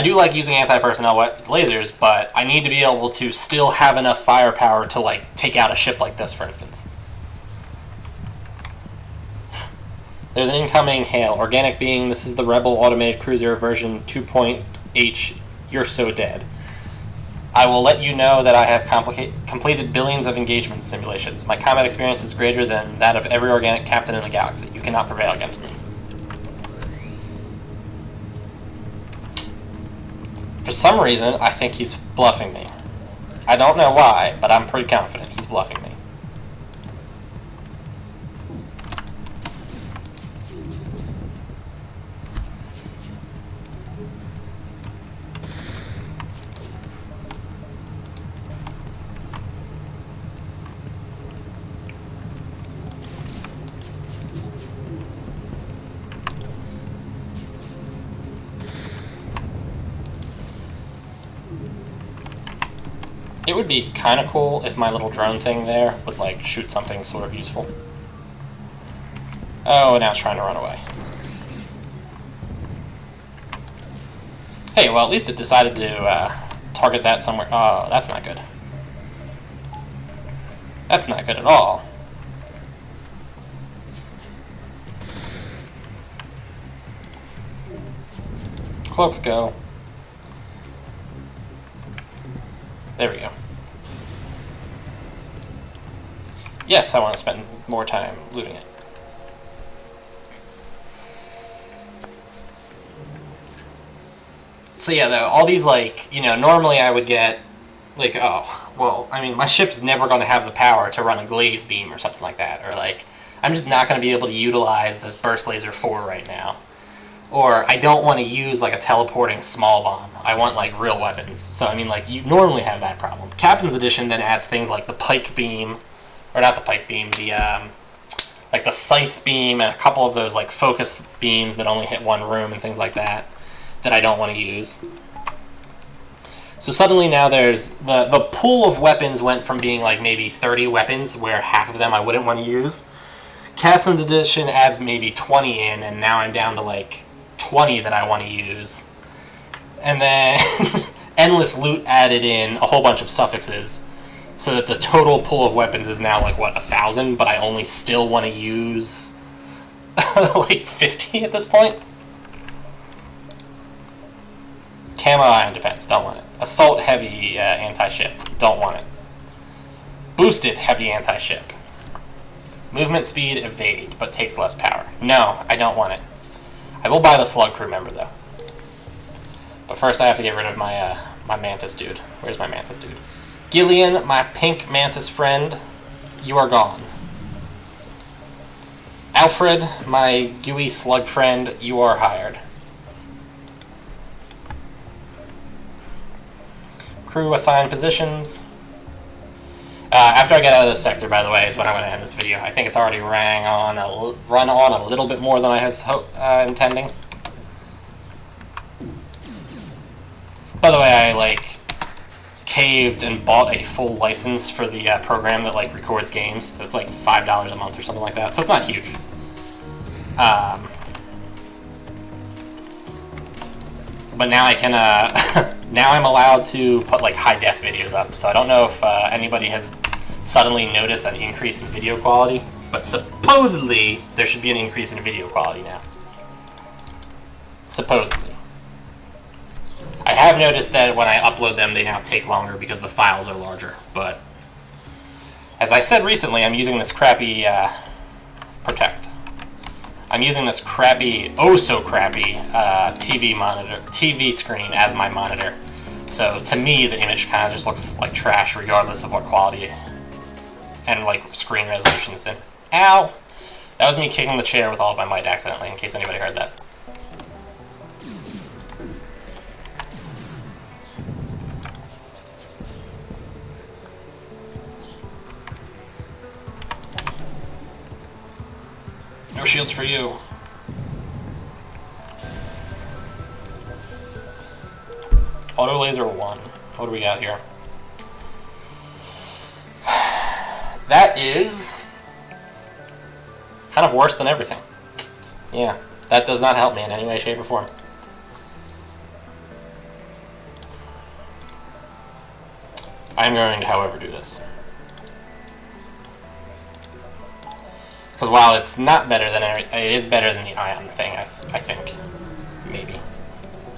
do like using anti-personnel lasers, but I need to be able to still have enough firepower to like take out a ship like this, for instance. There's an incoming hail. Organic being, this is the Rebel Automated Cruiser version 2.H. You're so dead. I will let you know that I have completed billions of engagement simulations. My combat experience is greater than that of every organic captain in the galaxy. You cannot prevail against me. For some reason, I think he's bluffing me. I don't know why, but I'm pretty confident he's bluffing me. It would be kind of cool if my little drone thing there would like shoot something sort of useful. Oh, now it's trying to run away. Hey, well at least it decided to target that somewhere. Oh, that's not good. That's not good at all. Cloak go. There we go. Yes, I want to spend more time looting it. So yeah, though, all these, like, you know, normally I would get, like, oh, well, I mean, my ship's never going to have the power to run a glaive beam or something like that, or, like, I'm just not going to be able to utilize this burst laser 4 right now. Or I don't want to use, like, a teleporting small bomb. I want, like, real weapons. So, I mean, like, you normally have that problem. Captain's Edition then adds things like the pike beam, or not the pike beam, the, like, the scythe beam, and a couple of those, like, focus beams that only hit one room and things like that I don't want to use. So suddenly now there's the pool of weapons went from being like maybe 30 weapons, where half of them I wouldn't want to use. Captain's Edition adds maybe 20 in, and now I'm down to like 20 that I want to use. And then Endless Loot added in a whole bunch of suffixes, so that the total pool of weapons is now like, what, 1,000, but I only still want to use like 50 at this point. Camo ion defense, don't want it. Assault heavy anti-ship, don't want it. Boosted heavy anti-ship. Movement speed evade, but takes less power. No, I don't want it. I will buy the slug crew member though. But first I have to get rid of my my mantis dude. Where's my mantis dude? Gillian, my pink mantis friend, you are gone. Alfred, my gooey slug friend, you are hired. Crew assigned positions. After I get out of this sector, by the way, is when I'm going to end this video. I think it's already run on a little bit more than I was intending. By the way, I like caved and bought a full license for the program that like records games. So it's like $5 a month or something like that. So it's not huge. But now I can, now I'm allowed to put like high def videos up. So I don't know if anybody has suddenly noticed an increase in video quality, but supposedly there should be an increase in video quality now. Supposedly. I have noticed that when I upload them, they now take longer because the files are larger. But as I said recently, I'm using this crappy Protect. I'm using this crappy, oh so crappy TV screen as my monitor. So to me, the image kind of just looks like trash regardless of what quality and like screen resolution it's in. Ow! That was me kicking the chair with all of my might accidentally, in case anybody heard that. No shields for you. Auto laser 1. What do we got here? That is kind of worse than everything. Yeah, that does not help me in any way, shape, or form. I'm going to, however, do this. Because while it's not better than it is better than the ion thing, I think. Maybe.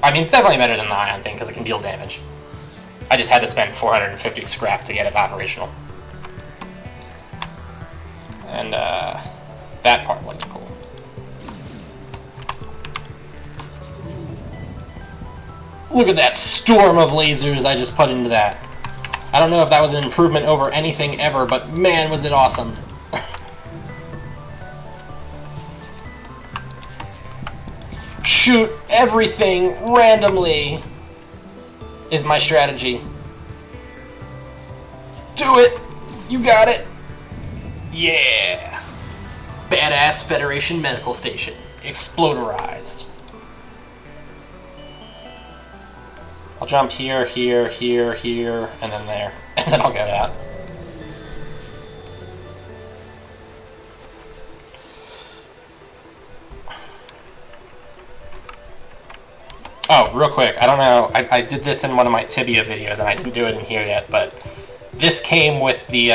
I mean, it's definitely better than the ion thing because it can deal damage. I just had to spend 450 scrap to get it operational. And that part wasn't cool. Look at that storm of lasers I just put into that. I don't know if that was an improvement over anything ever, but man, was it awesome. Shoot everything randomly is my strategy. Do it! You got it! Yeah! Badass Federation Medical Station. Exploderized. I'll jump here, here, here, here, and then there. And then I'll get out. Oh, real quick, I don't know, I did this in one of my Tibia videos, and I didn't do it in here yet, but this came with the,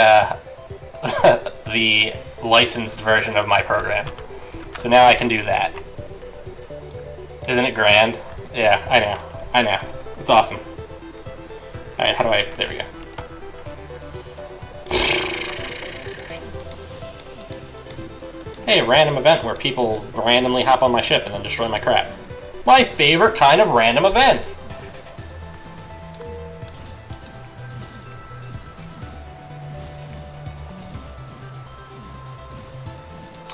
the licensed version of my program. So now I can do that. Isn't it grand? Yeah, I know. It's awesome. Alright, how do I, there we go. Hey, a random event where people randomly hop on my ship and then destroy my crap. My favorite kind of random event!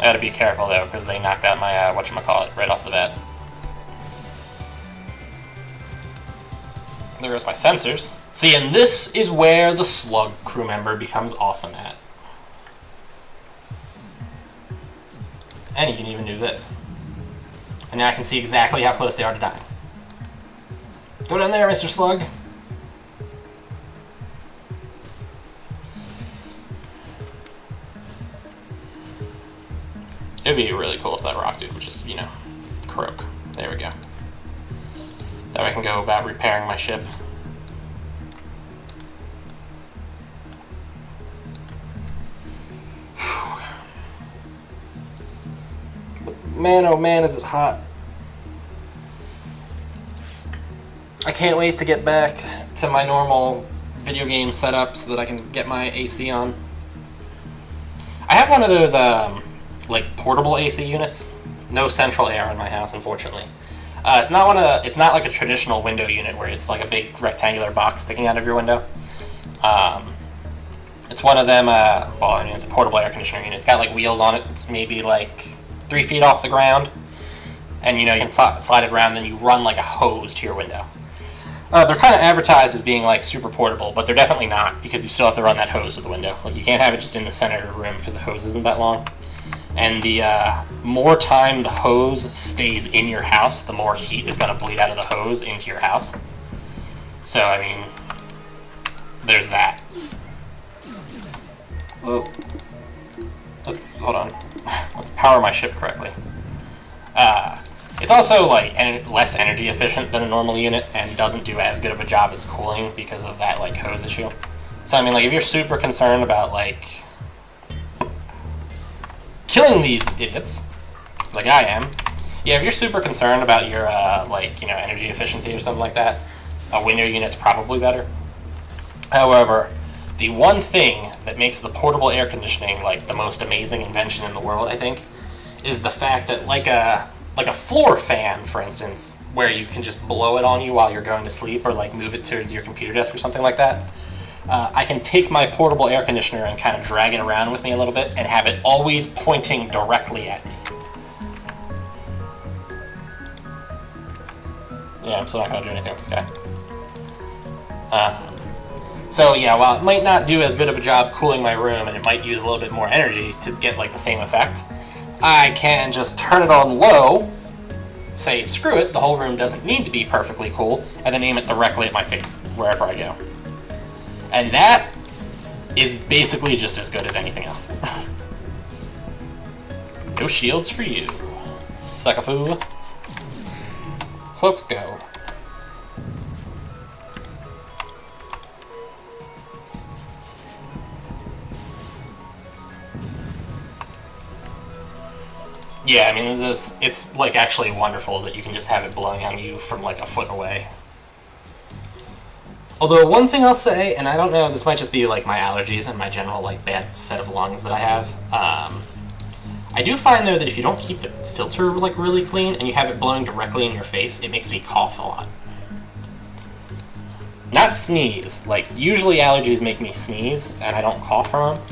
I gotta be careful though, because they knocked out my, whatchamacallit, right off the bat. There goes my sensors. See, and this is where the slug crew member becomes awesome at. And you can even do this. And now I can see exactly how close they are to dying. Go down there, Mr. Slug. It'd be really cool if that rock dude would just, you know, croak. There we go. That way I can go about repairing my ship. Man, oh man, is it hot. I can't wait to get back to my normal video game setup so that I can get my AC on. I have one of those, like, portable AC units. No central air in my house, unfortunately. It's not like a traditional window unit where it's like a big rectangular box sticking out of your window. It's one of them, well, I mean, it's a portable air conditioner unit. It's got like wheels on it. It's maybe like 3 feet off the ground. And you know, you can slide it around, then you run like a hose to your window. They're kind of advertised as being like super portable, but they're definitely not, because you still have to run that hose to the window. Like, you can't have it just in the center of the room because the hose isn't that long. And the more time the hose stays in your house, the more heat is going to bleed out of the hose into your house. So, I mean, there's that. Whoa. Hold on. Let's power my ship correctly. It's also like less energy efficient than a normal unit and doesn't do as good of a job as cooling because of that like hose issue. So, I mean, like, if you're super concerned about like killing these idiots, like I am, yeah, if you're super concerned about your, like, you know, energy efficiency or something like that, a window unit's probably better. However, the one thing that makes the portable air conditioning, like, the most amazing invention in the world, I think, is the fact that, like a floor fan, for instance, where you can just blow it on you while you're going to sleep or, like, move it towards your computer desk or something like that, I can take my portable air conditioner and kind of drag it around with me a little bit and have it always pointing directly at me. Yeah, I'm still not going to do anything with this guy. So yeah, while it might not do as good of a job cooling my room and it might use a little bit more energy to get like the same effect, I can just turn it on low, say screw it, the whole room doesn't need to be perfectly cool, and then aim it directly at my face, wherever I go. And that is basically just as good as anything else. No shields for you, suckafoo. Cloak go. Yeah, I mean, it's like actually wonderful that you can just have it blowing on you from like a foot away. Although one thing I'll say, and I don't know, this might just be like my allergies and my general like bad set of lungs that I have. I do find though that if you don't keep the filter like really clean and you have it blowing directly in your face, it makes me cough a lot. Not sneeze. Like, usually allergies make me sneeze and I don't cough from them.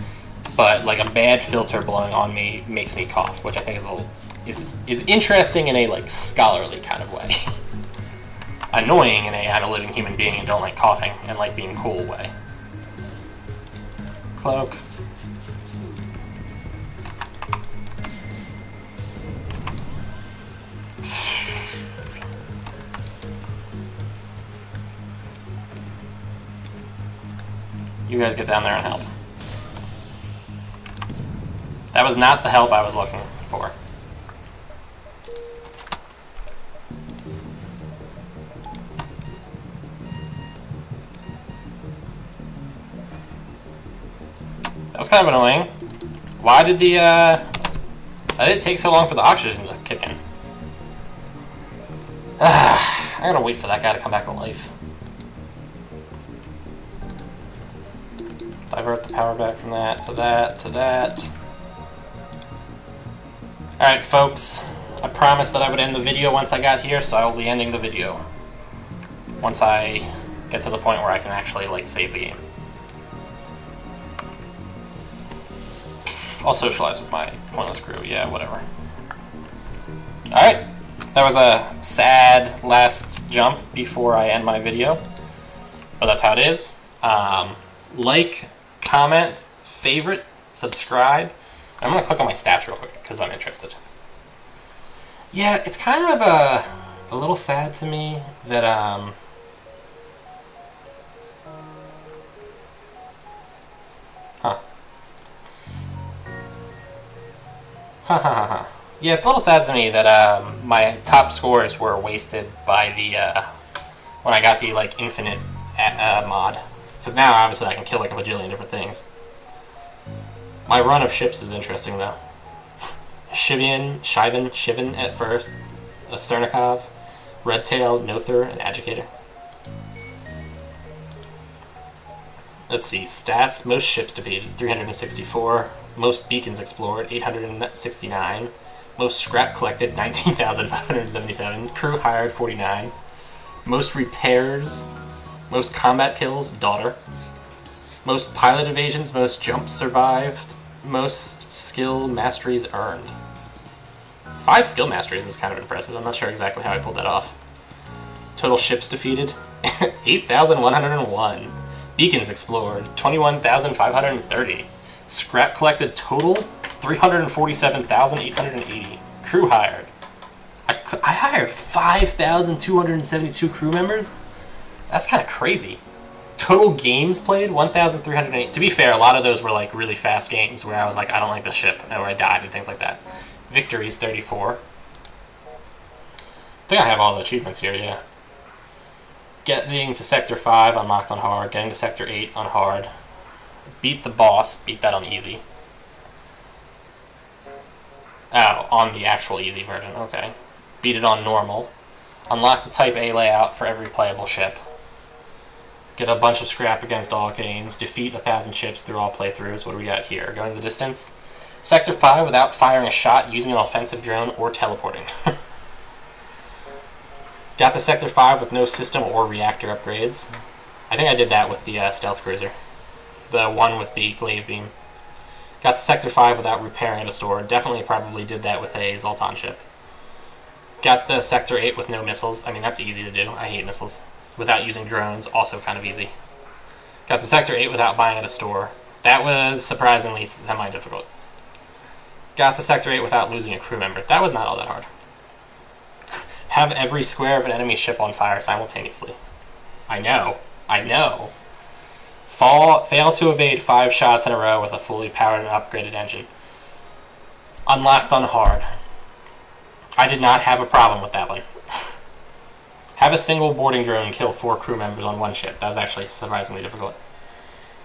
But like a bad filter blowing on me makes me cough, which I think is interesting in a like scholarly kind of way. Annoying in a I'm a living human being and don't like coughing and like being cool way. Cloak. You guys get down there and help. That was not the help I was looking for. That was kind of annoying. Why did why did it take so long for the oxygen to kick in? I gotta wait for that guy to come back to life. Divert the power back from that to that to that. Alright, folks. I promised that I would end the video once I got here, so I will be ending the video once I get to the point where I can actually, like, save the game. I'll socialize with my pointless crew. Yeah, whatever. Alright. That was a sad last jump before I end my video. But that's how it is. Like, comment, favorite, subscribe. I'm going to click on my stats real quick because I'm interested. Yeah, it's kind of a little sad to me that... Yeah, it's a little sad to me that my top scores were wasted by the when I got the like infinite mod. Because now obviously I can kill like a bajillion different things. My run of ships is interesting though. Shivan at first, a Cerenkov, Redtail, Nothur, and Agitator. Let's see, stats, most ships defeated, 364. Most beacons explored, 869. Most scrap collected, 19,577. Crew hired, 49. Most repairs. Most combat kills, daughter. Most pilot evasions, most jumps survived. Most skill masteries earned. 5 skill masteries is kind of impressive. I'm not sure exactly how I pulled that off. Total ships defeated, 8,101. Beacons explored, 21,530. Scrap collected total, 347,880. Crew hired. I hired 5,272 crew members? That's kind of crazy. Total games played, 1,308. To be fair, a lot of those were like really fast games where I was like, I don't like the ship, or I died and things like that. Victories, 34. I think I have all the achievements here, yeah. Getting to Sector 5, unlocked on hard. Getting to Sector 8 on hard. Beat the boss, beat that on easy. Oh, on the actual easy version, okay. Beat it on normal. Unlock the Type A layout for every playable ship. Get a bunch of scrap against all games. Defeat 1,000 ships through all playthroughs. What do we got here? Going the distance. Sector 5 without firing a shot, using an offensive drone, or teleporting. Got to Sector 5 with no system or reactor upgrades. I think I did that with the stealth cruiser. The one with the glaive beam. Got to Sector 5 without repairing a store. Definitely probably did that with a Zoltan ship. Got the Sector 8 with no missiles. I mean, that's easy to do. I hate missiles. Without using drones, also kind of easy. Got to Sector 8 without buying at a store. That was surprisingly semi-difficult. Got to Sector 8 without losing a crew member. That was not all that hard. Have every square of an enemy ship on fire simultaneously. I know. Fail to evade 5 shots in a row with a fully powered and upgraded engine. Unlocked on hard. I did not have a problem with that one. Have a single boarding drone kill 4 crew members on one ship. That was actually surprisingly difficult.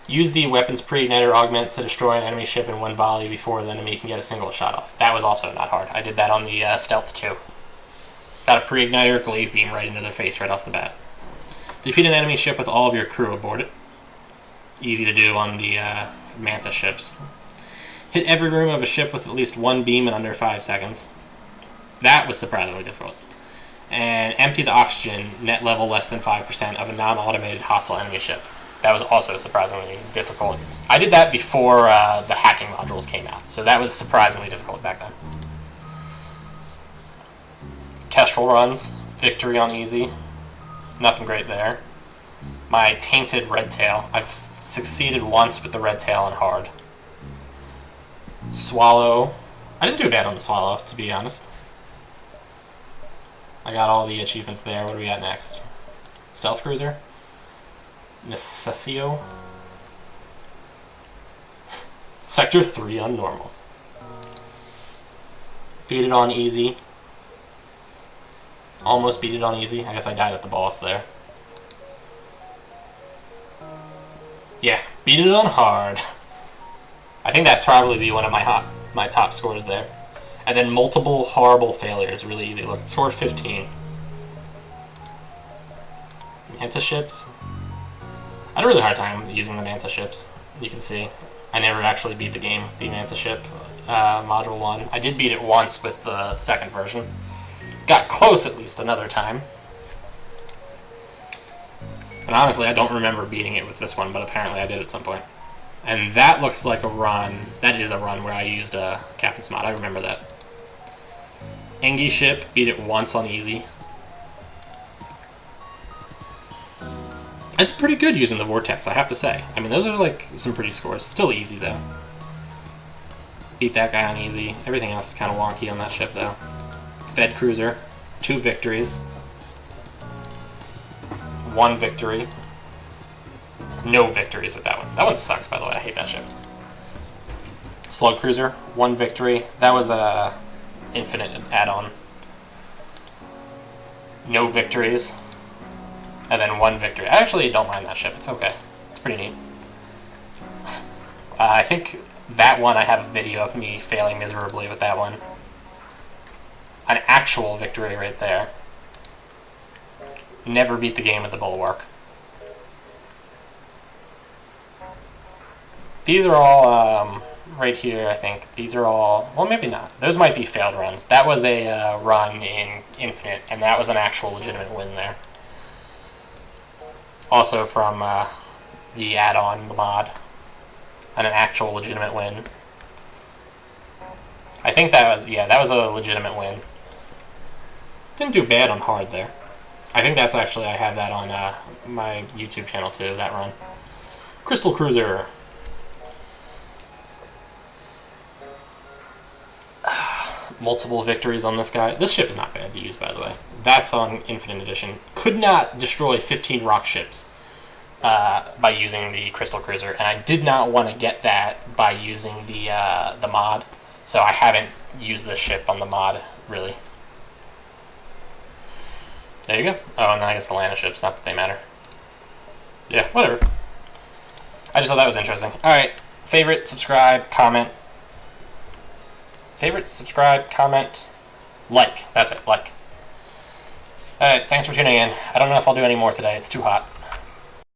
Use the weapons pre-igniter augment to destroy an enemy ship in one volley before the enemy can get a single shot off. That was also not hard. I did that on the stealth too. Got a pre-igniter glaive beam right into their face right off the bat. Defeat an enemy ship with all of your crew aboard it. Easy to do on the Manta ships. Hit every room of a ship with at least 1 beam in under 5 seconds. That was surprisingly difficult. And empty the oxygen, net level less than 5% of a non-automated hostile enemy ship. That was also surprisingly difficult. I did that before the hacking modules came out, so that was surprisingly difficult back then. Kestrel runs, victory on easy. Nothing great there. My tainted Redtail. I've succeeded once with the Redtail on hard. Swallow. I didn't do bad on the Swallow, to be honest. I got all the achievements there. What do we got next? Stealth Cruiser. Necessio. Sector 3 on normal. Beat it on easy. Almost beat it on easy. I guess I died at the boss there. Yeah, beat it on hard. I think that'd probably be one of my top scores there. And then multiple horrible failures, really easy. Look, score 15. Manta ships. I had a really hard time using the Manta ships. You can see. I never actually beat the game with the Manta ship. Module 1. I did beat it once with the second version. Got close at least another time. And honestly, I don't remember beating it with this one, but apparently I did at some point. And that looks like a run. That is a run where I used Captain's Mod. I remember that. Engi ship, beat it once on easy. It's pretty good using the Vortex, I have to say. I mean, those are like some pretty scores. Still easy, though. Beat that guy on easy. Everything else is kind of wonky on that ship, though. Fed Cruiser, 2 victories. 1 victory. No victories with that one. That one sucks, by the way. I hate that ship. Slug Cruiser, 1 victory. That was a infinite add-on. No victories. And then 1 victory. I actually don't mind that ship. It's okay. It's pretty neat. I think that one, I have a video of me failing miserably with that one. An actual victory right there. Never beat the game with the Bulwark. These are all, right here, I think. These are all, well, maybe not. Those might be failed runs. That was a run in Infinite, and that was an actual legitimate win there. Also from the add-on, the mod, and an actual legitimate win. I think that was, yeah, that was a legitimate win. Didn't do bad on hard there. I think that's actually, I have that on my YouTube channel too, that run. Crystal Cruiser. Multiple victories on this guy. This ship is not bad to use, by the way. That's on Infinite Edition. Could not destroy 15 rock ships by using the Crystal Cruiser, and I did not want to get that by using the mod, so I haven't used this ship on the mod, really. There you go. Oh, and then I guess the Lana ships, not that they matter. Yeah, whatever. I just thought that was interesting. Alright, favorite, subscribe, comment. Favorite, subscribe, comment, like. That's it, like. Alright, thanks for tuning in. I don't know if I'll do any more today. It's too hot.